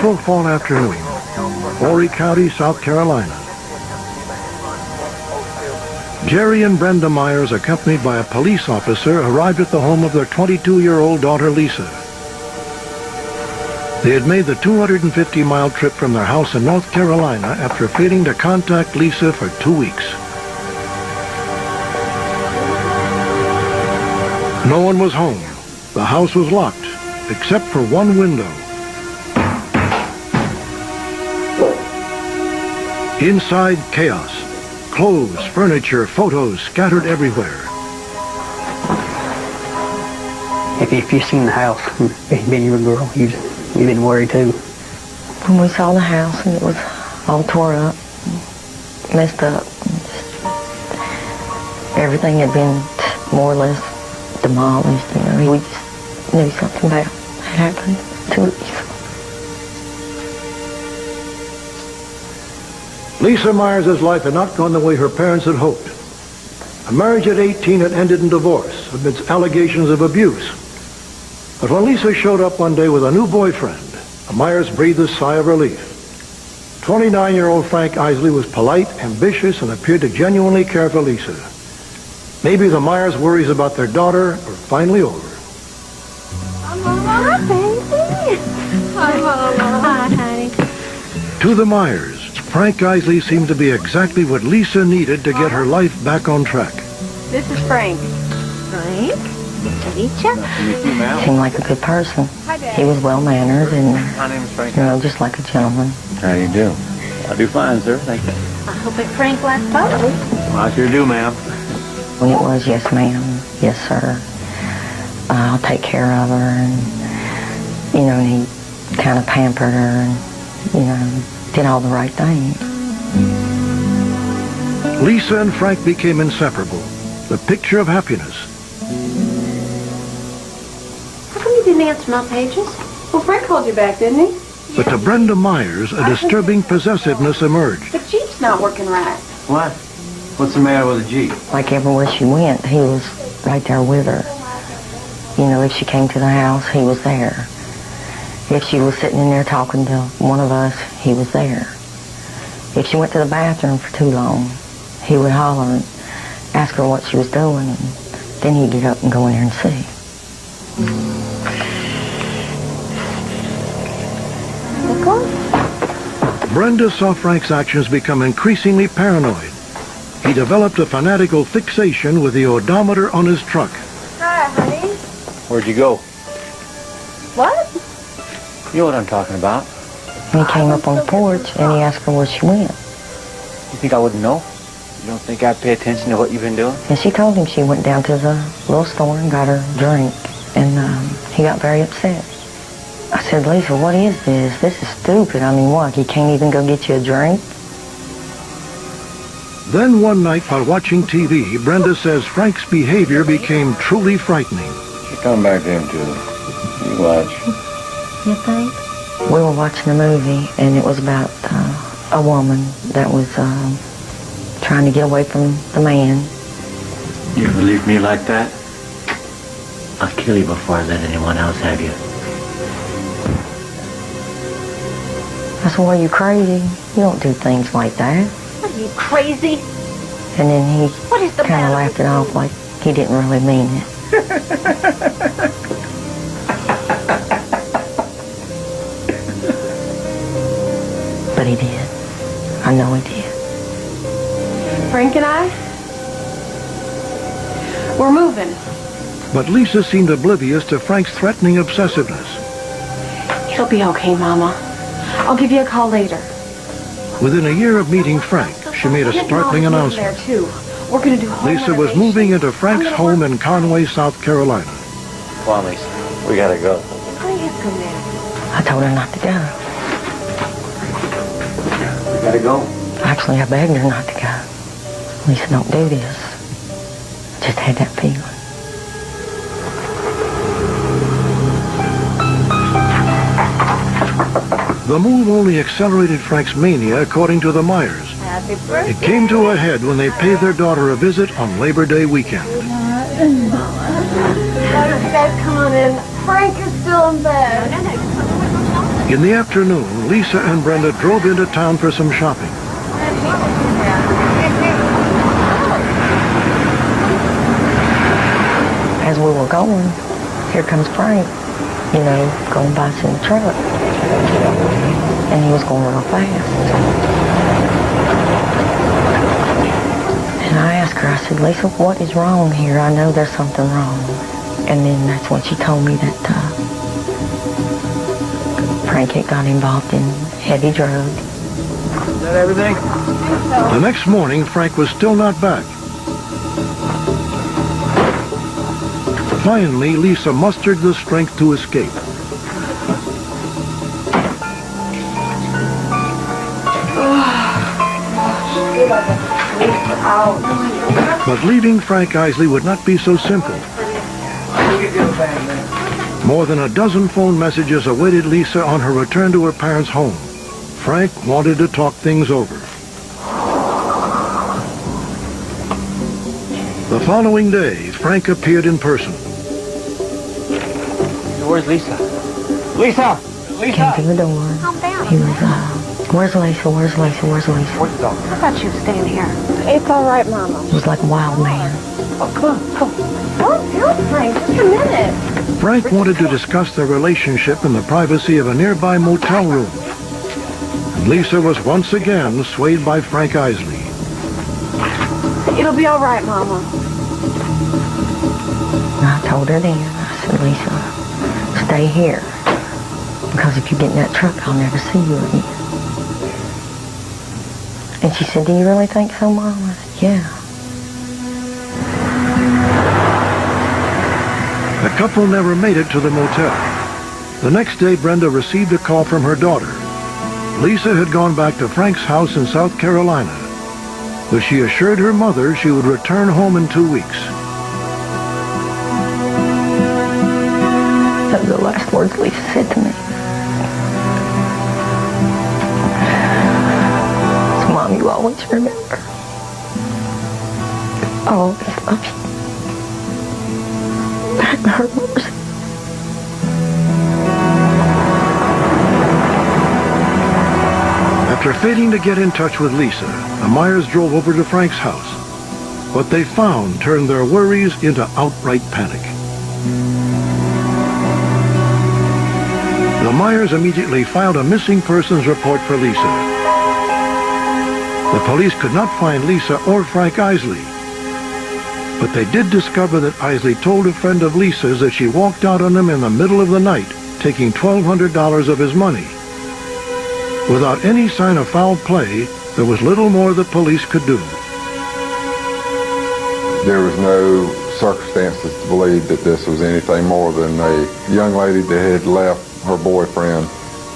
peaceful fall afternoon, Horry County, South Carolina. Jerry and Brenda Myers, accompanied by a police officer, arrived at the home of their 22-year-old daughter, Lisa. They had made the 250-mile trip from their house in North Carolina after failing to contact Lisa for 2 weeks. No one was home. The house was locked, except for one window. Inside, chaos. Clothes, furniture, photos scattered everywhere. If you've seen the house, if you've been your girl, you've been worried too. When we saw the house and it was all tore up, messed up, everything had been more or less demolished. You know, we just knew something bad had happened to Lisa. Lisa Myers' life had not gone the way her parents had hoped. A marriage at 18 had ended in divorce amidst allegations of abuse. But when Lisa showed up one day with a new boyfriend, the Myers breathed a sigh of relief. 29-year-old Frank Isley was polite, ambitious, and appeared to genuinely care for Lisa. Maybe the Myers' worries about their daughter were finally over. Hi, baby. Hi, Mama. Hi, honey. To the Myers, Frank Isley seemed to be exactly what Lisa needed to get her life back on track. This is Frank. Frank? Alicia? Seemed like a good person. He was well-mannered and, My name is Frank. you know, just like a gentleman. How do you do? I do fine, sir. Thank you. I hope that Frank likes photos. Well, I sure do, ma'am. When it was, yes, ma'am, yes, sir, I'll take care of her, and, you know, and he kind of pampered her and, you know, did all the right things. Lisa and Frank became inseparable, the picture of happiness. How come you didn't answer my pages? Well, Frank called you back, didn't he? But to Brenda Myers, a disturbing possessiveness emerged. The Jeep's not working right. What? What's the matter with the Jeep? Like everywhere she went, he was right there with her. You know, if she came to the house, he was there. If she was sitting in there talking to one of us, he was there. If she went to the bathroom for too long, he would holler and ask her what she was doing, and then he'd get up and go in there and see. Brenda saw Frank's actions become increasingly paranoid. He developed a fanatical fixation with the odometer on his truck. Hi, honey. Where'd you go? What? You know what I'm talking about. And he came up on the porch and he asked her where she went. You think I wouldn't know? You don't think I'd pay attention to what you've been doing? And she told him she went down to the little store and got her a drink. And he got very upset. I said, Lisa, what is this? This is stupid. I mean, what, he can't even go get you a drink? Then one night while watching TV, Brenda says Frank's behavior became truly frightening. She's coming back to him, too. You watch. You think? We were watching a movie, and it was about a woman that was trying to get away from the man. You ever leave me like that? I'll kill you before I let anyone else have you. I said, well, you crazy? You don't do things like that. Are you crazy? And then he What is the kind of matter laughed it off like he didn't really mean it. But he did. I know he did. Frank and I? We're moving. But Lisa seemed oblivious to Frank's threatening obsessiveness. It'll be okay, Mama. I'll give you a call later. Within a year of meeting Frank, she made a startling announcement. There too. We're going to do home Lisa was moving into Frank's home in Conway, South Carolina. Come on, Lisa. We gotta go. Please come now. I told her not to go. We gotta go. Actually, I begged her not to go. Lisa, don't do this. I just had that feeling. The move only accelerated Frank's mania, according to the Myers. Happy birthday. It came to a head when they paid their daughter a visit on Labor Day weekend. Guys, come on in. Frank is still in bed. In the afternoon, Lisa and Brenda drove into town for some shopping. As we were going, here comes Frank, going by us in the truck. And he was going real fast. And I asked her, I said, Lisa, what is wrong here? I know there's something wrong. And then that's when she told me that Frank had got involved in heavy drugs. Is that everything? The next morning, Frank was still not back. Finally, Lisa mustered the strength to escape. But leaving Frank Isley would not be so simple. More than a dozen phone messages awaited Lisa on her return to her parents' home. Frank wanted to talk things over. The following day, Frank appeared in person. Where's Lisa? Lisa! Came to the door. He was, where's Lisa? Where's Lisa? Where's Lisa? Where's the dog? I thought you were staying here. It's all right, Mama. He was like a wild man. Oh, come on. Don't help, Frank. Just a minute. Frank wanted to discuss their relationship in the privacy of a nearby motel room. And Lisa was once again swayed by Frank Isley. It'll be all right, Mama. I told her then, I said, Lisa, stay here. Because if you get in that truck, I'll never see you again. And she said, do you really think so, Mom? I said, yeah. The couple never made it to the motel. The next day, Brenda received a call from her daughter. Lisa had gone back to Frank's house in South Carolina, but she assured her mother she would return home in 2 weeks. That was the last words Lisa said to me. So, Mom, you always remember. I always love you. Her mercy. After failing to get in touch with Lisa, the Myers drove over to Frank's house. What they found turned their worries into outright panic. The Myers immediately filed a missing persons report for Lisa. The police could not find Lisa or Frank Isley, but they did discover that Isley told a friend of Lisa's that she walked out on him in the middle of the night, taking $1,200 of his money. Without any sign of foul play, there was little more the police could do. There was no circumstances to believe that this was anything more than a young lady that had left her boyfriend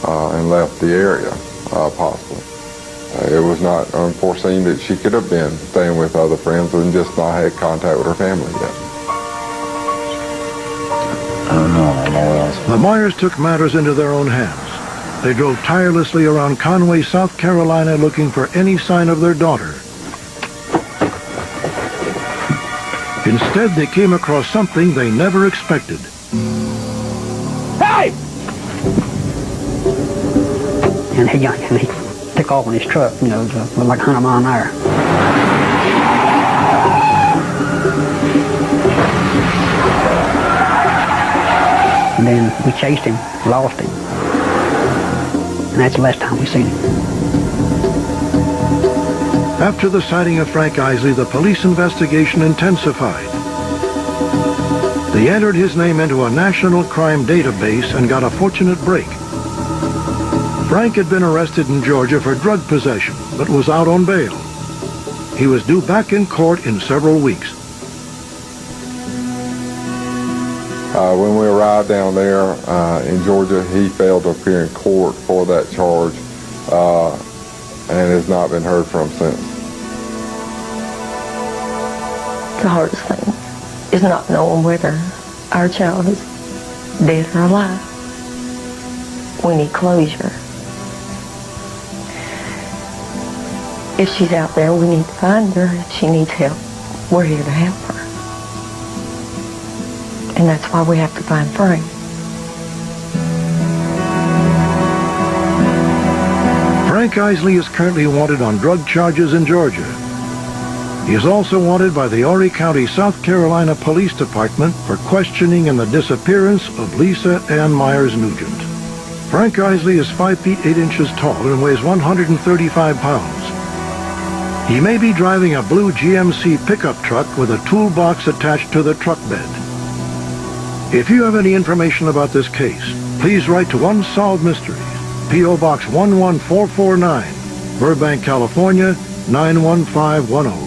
and left the area, possibly. It was not unforeseen that she could have been staying with other friends and just not had contact with her family yet. I don't know. The Myers took matters into their own hands. They drove tirelessly around Conway, South Carolina, looking for any sign of their daughter. Instead, they came across something they never expected. Hey! And he took off in his truck, like 100 miles an hour. And then we chased him, lost him. And that's the last time we seen him. After the sighting of Frank Isley, the police investigation intensified. They entered his name into a national crime database and got a fortunate break. Frank had been arrested in Georgia for drug possession, but was out on bail. He was due back in court in several weeks. When we arrived down there in Georgia, he failed to appear in court for that charge and has not been heard from since. The hardest thing is not knowing whether our child is dead or alive. We need closure. If she's out there, we need to find her. If she needs help, we're here to help her. And that's why we have to find Frank. Frank Isley is currently wanted on drug charges in Georgia. He is also wanted by the Horry County, South Carolina Police Department for questioning in the disappearance of Lisa Ann Myers Neugent. Frank Isley is 5 feet 8 inches tall and weighs 135 pounds. He may be driving a blue GMC pickup truck with a toolbox attached to the truck bed. If you have any information about this case, please write to Unsolved Mysteries, P.O. Box 11449, Burbank, California, 91510.